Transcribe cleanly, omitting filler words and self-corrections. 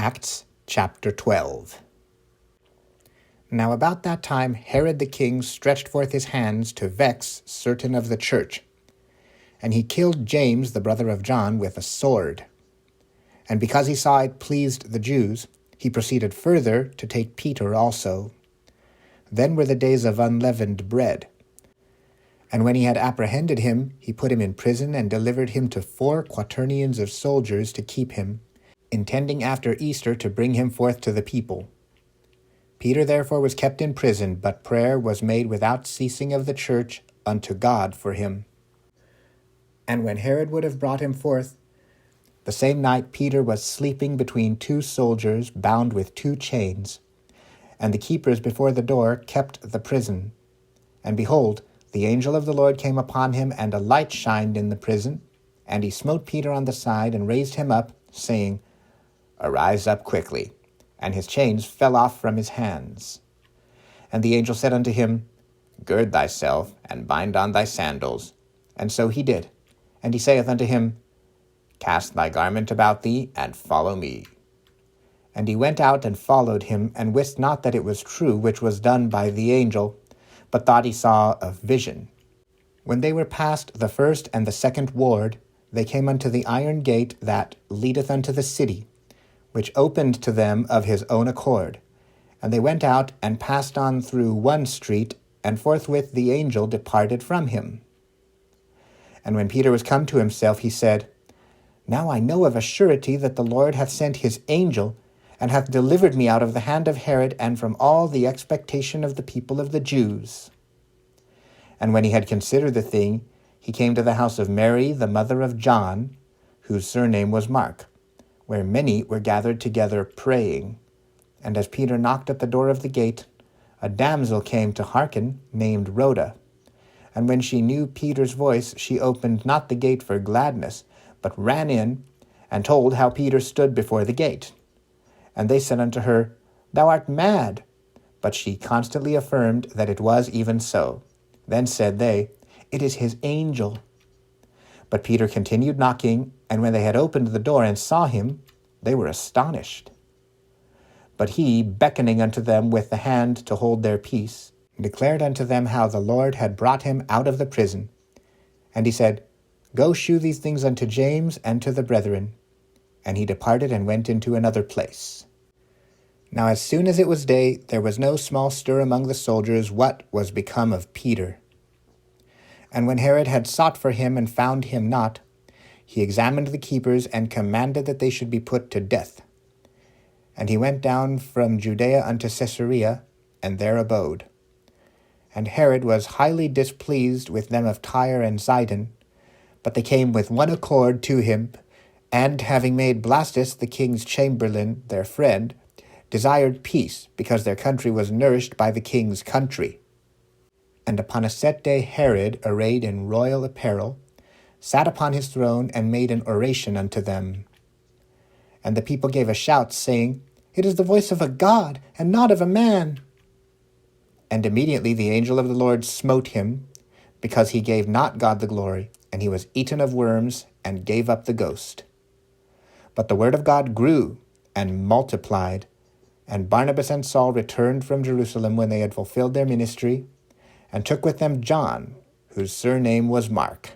Acts chapter 12. Now about that time Herod the king stretched forth his hands to vex certain of the church, and he killed James the brother of John with a sword. And because he saw it pleased the Jews, he proceeded further to take Peter also. Then were the days of unleavened bread. And when he had apprehended him, he put him in prison and delivered him to 4 quaternions of soldiers to keep him, intending after Easter to bring him forth to the people. Peter therefore was kept in prison, but prayer was made without ceasing of the church unto God for him. And when Herod would have brought him forth, the same night Peter was sleeping between 2 soldiers, bound with 2 chains. And the keepers before the door kept the prison. And behold, the angel of the Lord came upon him, and a light shined in the prison. And he smote Peter on the side, and raised him up, saying, Arise up quickly. And his chains fell off from his hands. And the angel said unto him, Gird thyself, and bind on thy sandals. And so he did. And he saith unto him, Cast thy garment about thee, and follow me. And he went out and followed him, and wist not that it was true which was done by the angel, but thought he saw a vision. When they were past the first and the second ward, they came unto the iron gate that leadeth unto the city, which opened to them of his own accord. And they went out and passed on through one street, and forthwith the angel departed from him. And when Peter was come to himself, he said, Now I know of a surety that the Lord hath sent his angel, and hath delivered me out of the hand of Herod, and from all the expectation of the people of the Jews. And when he had considered the thing, he came to the house of Mary, the mother of John, whose surname was Mark, where many were gathered together praying. And as Peter knocked at the door of the gate, a damsel came to hearken, named Rhoda. And when she knew Peter's voice, she opened not the gate for gladness, but ran in, and told how Peter stood before the gate. And they said unto her, Thou art mad. But she constantly affirmed that it was even so. Then said they, It is his angel. But Peter continued knocking, and when they had opened the door and saw him, they were astonished. But he, beckoning unto them with the hand to hold their peace, declared unto them how the Lord had brought him out of the prison. And he said, Go shew these things unto James and to the brethren. And he departed and went into another place. Now as soon as it was day, there was no small stir among the soldiers what was become of Peter. And when Herod had sought for him and found him not, he examined the keepers and commanded that they should be put to death. And he went down from Judea unto Caesarea, and there abode. And Herod was highly displeased with them of Tyre and Sidon, but they came with one accord to him, and having made Blastus the king's chamberlain their friend, desired peace, because their country was nourished by the king's country. And upon a set day Herod, arrayed in royal apparel, sat upon his throne, and made an oration unto them. And the people gave a shout, saying, It is the voice of a God, and not of a man. And immediately the angel of the Lord smote him, because he gave not God the glory, and he was eaten of worms, and gave up the ghost. But the word of God grew and multiplied, and Barnabas and Saul returned from Jerusalem when they had fulfilled their ministry, and took with them John, whose surname was Mark.